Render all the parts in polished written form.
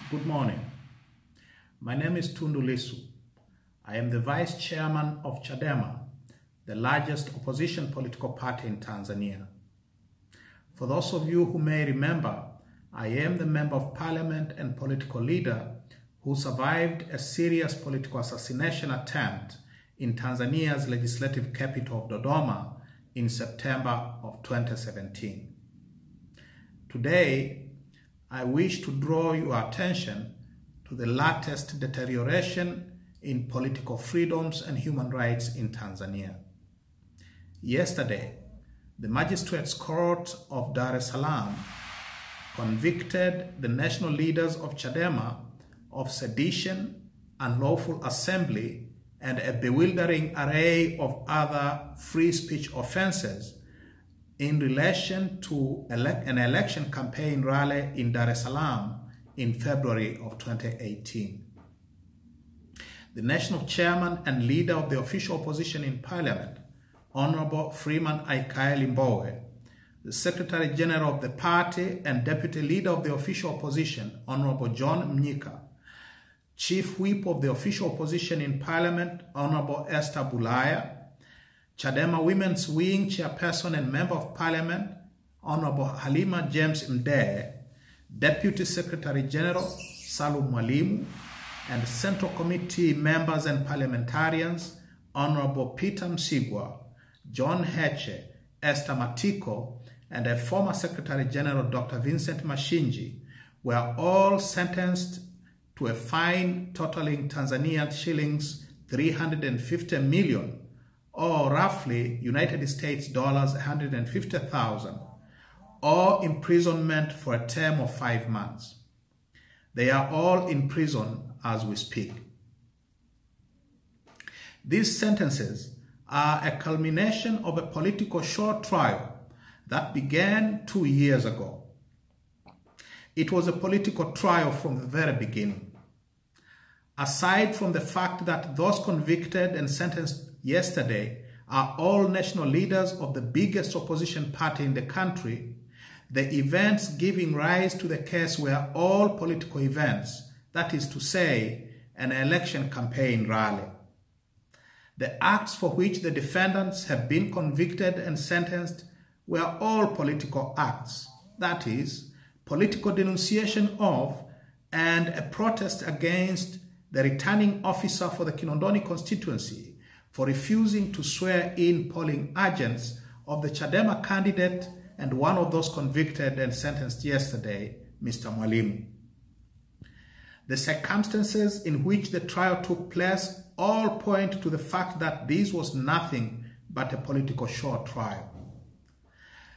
Good morning. My name is Tundu Lissu. I am the Vice Chairman of Chadema, the largest opposition political party in Tanzania. For those of you who may remember, I am the Member of Parliament and political leader who survived a serious political assassination attempt in Tanzania's legislative capital of Dodoma in September of 2017. Today, I wish to draw your attention to the latest deterioration in political freedoms and human rights in Tanzania. Yesterday, the Magistrates Court of Dar es Salaam convicted the national leaders of Chadema of sedition, unlawful assembly, and a bewildering array of other free speech offenses in relation to an election campaign rally in Dar es Salaam in February of 2018. The national chairman and leader of the official opposition in parliament, Honorable Freeman Aikaeli Mbowe, the Secretary General of the party and deputy leader of the official opposition, Honorable John Mnyika, Chief Whip of the official opposition in parliament, Honorable Esther Bulaya, Chadema Women's Wing Chairperson and Member of Parliament, Honorable Halima James Mdee, Deputy Secretary General Salum Mwalimu, and Central Committee members and parliamentarians, Honorable Peter Msigwa, John Heche, Esther Matiko, and a former Secretary General Dr. Vincent Mashinji, were all sentenced to a fine totaling Tanzanian shillings 350 million, or roughly United States dollars 150,000, or imprisonment for a term of 5 months. They are all in prison as we speak. These sentences are a culmination of a political short trial that began 2 years ago. It was a political trial from the very beginning. Aside from the fact that those convicted and sentenced yesterday are all national leaders of the biggest opposition party in the country, the events giving rise to the case were all political events, that is to say, an election campaign rally. The acts for which the defendants have been convicted and sentenced were all political acts, that is, political denunciation of and a protest against the returning officer for the Kinondoni constituency for refusing to swear in polling agents of the Chadema candidate and one of those convicted and sentenced yesterday, Mr. Mwalimu. The circumstances in which the trial took place all point to the fact that this was nothing but a political short trial.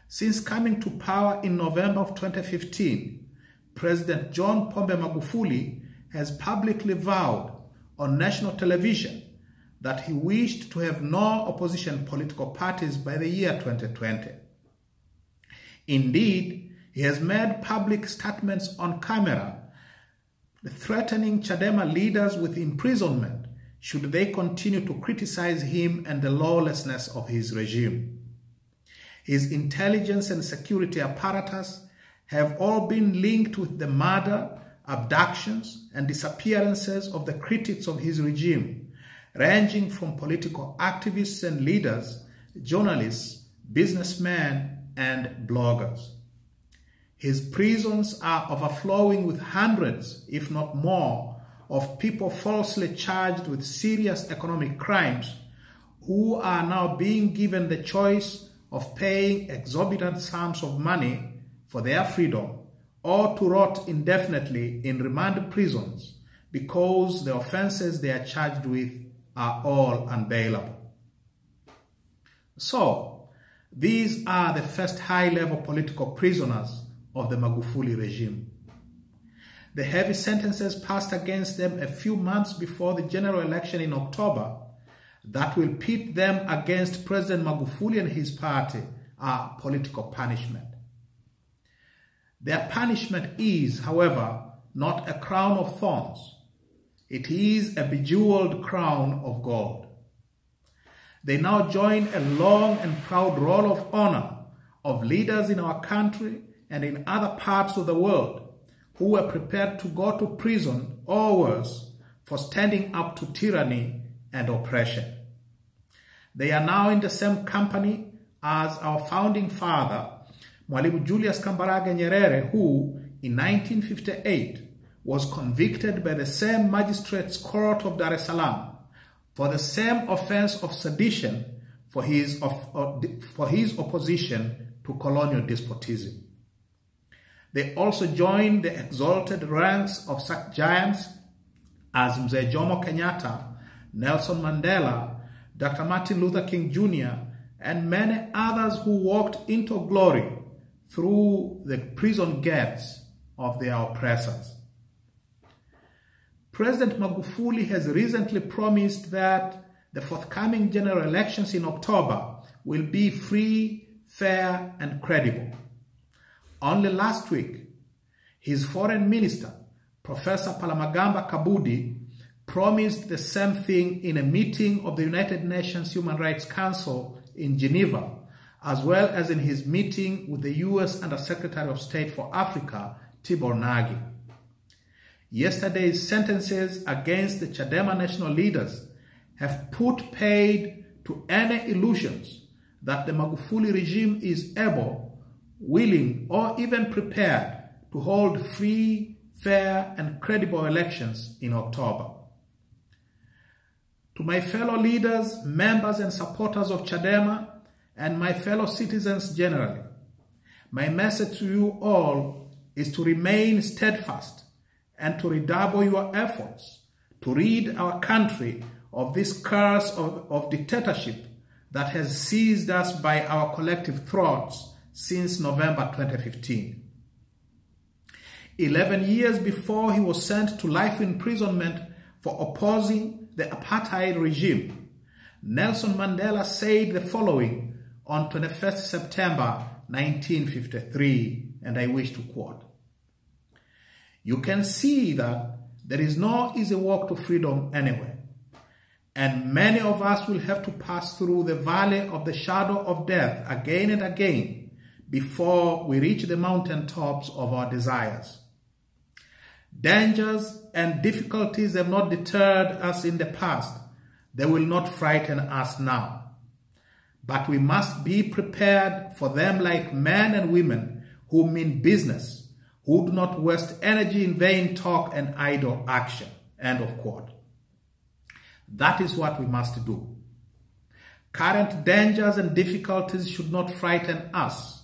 Since coming to power in November of 2015, President John Pombe Maguful has publicly vowed on national television that he wished to have no opposition political parties by the year 2020. Indeed, he has made public statements on camera threatening Chadema leaders with imprisonment should they continue to criticize him and the lawlessness of his regime. His intelligence and security apparatus have all been linked with the murder, abductions, and disappearances of the critics of his regime, ranging from political activists and leaders, journalists, businessmen, and bloggers. His prisons are overflowing with hundreds, if not more, of people falsely charged with serious economic crimes who are now being given the choice of paying exorbitant sums of money for their freedom or to rot indefinitely in remand prisons because the offenses they are charged with are all unbailable. So, these are the first high-level political prisoners of the Magufuli regime. The heavy sentences passed against them a few months before the general election in October that will pit them against President Magufuli and his party are political punishment. Their punishment is, however, not a crown of thorns. It is a bejeweled crown of gold. They now join a long and proud roll of honor of leaders in our country and in other parts of the world who were prepared to go to prison or worse for standing up to tyranny and oppression. They are now in the same company as our founding father, Mwalimu Julius Kambarage Nyerere, who in 1958 was convicted by the same magistrates court of Dar es Salaam for the same offense of sedition for his opposition to colonial despotism. They also joined the exalted ranks of such giants as Mzee Jomo Kenyatta, Nelson Mandela, Dr. Martin Luther King Jr., and many others who walked into glory through the prison gates of their oppressors. President Maguful has recently promised that the forthcoming general elections in October will be free, fair, and credible. Only last week, his foreign minister, Professor Palamagamba Kabudi, promised the same thing in a meeting of the United Nations Human Rights Council in Geneva, as well as in his meeting with the U.S. Undersecretary of State for Africa, Tibor Nagy. Yesterday's sentences against the Chadema national leaders have put paid to any illusions that the Magufuli regime is able, willing, or even prepared to hold free, fair, and credible elections in October. To my fellow leaders, members, and supporters of Chadema, and my fellow citizens generally, my message to you all is to remain steadfast and to redouble your efforts to rid our country of this curse of dictatorship that has seized us by our collective throats since November 2015. 11 years before he was sent to life imprisonment for opposing the apartheid regime, Nelson Mandela said the following on 21st September 1953, and I wish to quote, "You can see that there is no easy walk to freedom anywhere, and many of us will have to pass through the valley of the shadow of death again and again before we reach the mountaintops of our desires. Dangers and difficulties have not deterred us in the past. They will not frighten us now. But we must be prepared for them like men and women who mean business, who do not waste energy in vain talk and idle action." End of quote. That is what we must do. Current dangers and difficulties should not frighten us,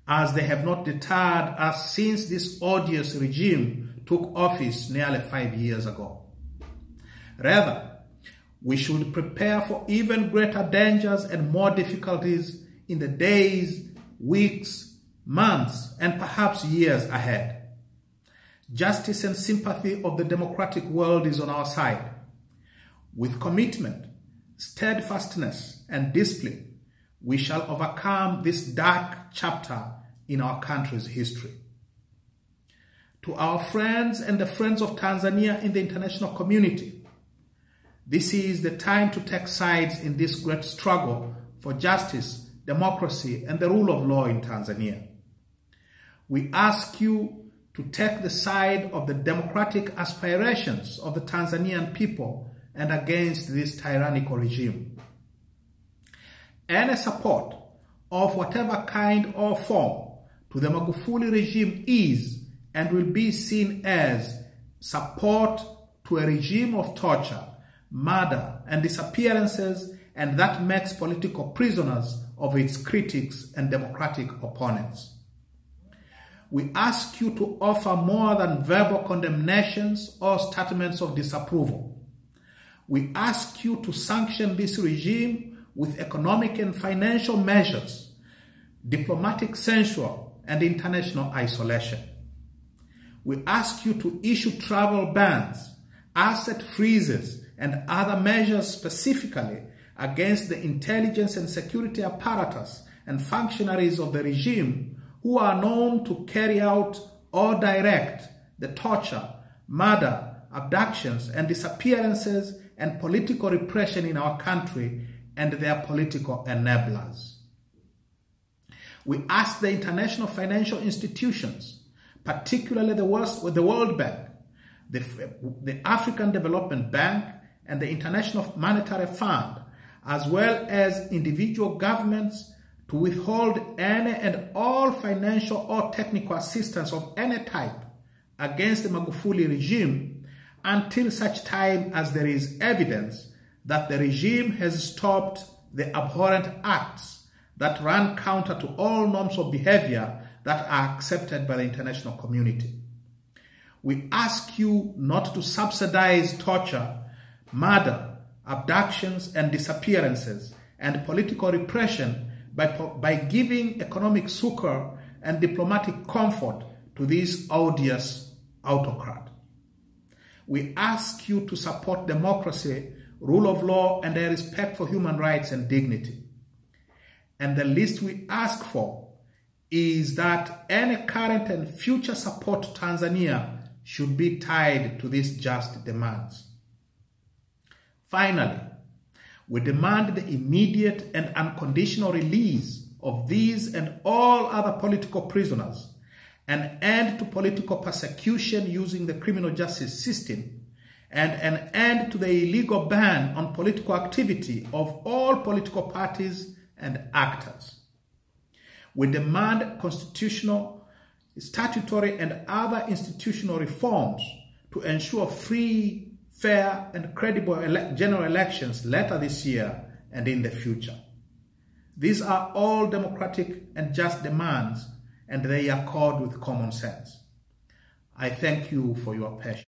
as they have not deterred us since this odious regime took office nearly 5 years ago. Rather, we should prepare for even greater dangers and more difficulties in the days, weeks, months, and perhaps years ahead. Justice and sympathy of the democratic world is on our side. With commitment, steadfastness, and discipline, we shall overcome this dark chapter in our country's history. To our friends and the friends of Tanzania in the international community, this is the time to take sides in this great struggle for justice, democracy, and the rule of law in Tanzania. We ask you to take the side of the democratic aspirations of the Tanzanian people and against this tyrannical regime. Any support of whatever kind or form to the Magufuli regime is and will be seen as support to a regime of torture, murder, and disappearances, and that makes political prisoners of its critics and democratic opponents. We ask you to offer more than verbal condemnations or statements of disapproval. We ask you to sanction this regime with economic and financial measures, diplomatic censure, and international isolation. We ask you to issue travel bans, asset freezes, and other measures specifically against the intelligence and security apparatus and functionaries of the regime who are known to carry out or direct the torture, murder, abductions, and disappearances and political repression in our country and their political enablers. We ask the international financial institutions, particularly the World Bank, the African Development Bank, and the International Monetary Fund, as well as individual governments, to withhold any and all financial or technical assistance of any type against the Maguful regime until such time as there is evidence that the regime has stopped the abhorrent acts that run counter to all norms of behavior that are accepted by the international community. We ask you not to subsidize torture, murder, abductions and disappearances, and political repression by giving economic succor and diplomatic comfort to this odious autocrat. We ask you to support democracy, rule of law, and a respect for human rights and dignity. And the least we ask for is that any current and future support to Tanzania should be tied to these just demands. Finally, we demand the immediate and unconditional release of these and all other political prisoners, an end to political persecution using the criminal justice system, and an end to the illegal ban on political activity of all political parties and actors. We demand constitutional, statutory, and other institutional reforms to ensure free, fair, and credible general elections later this year and in the future. These are all democratic and just demands, and they accord with common sense. I thank you for your patience.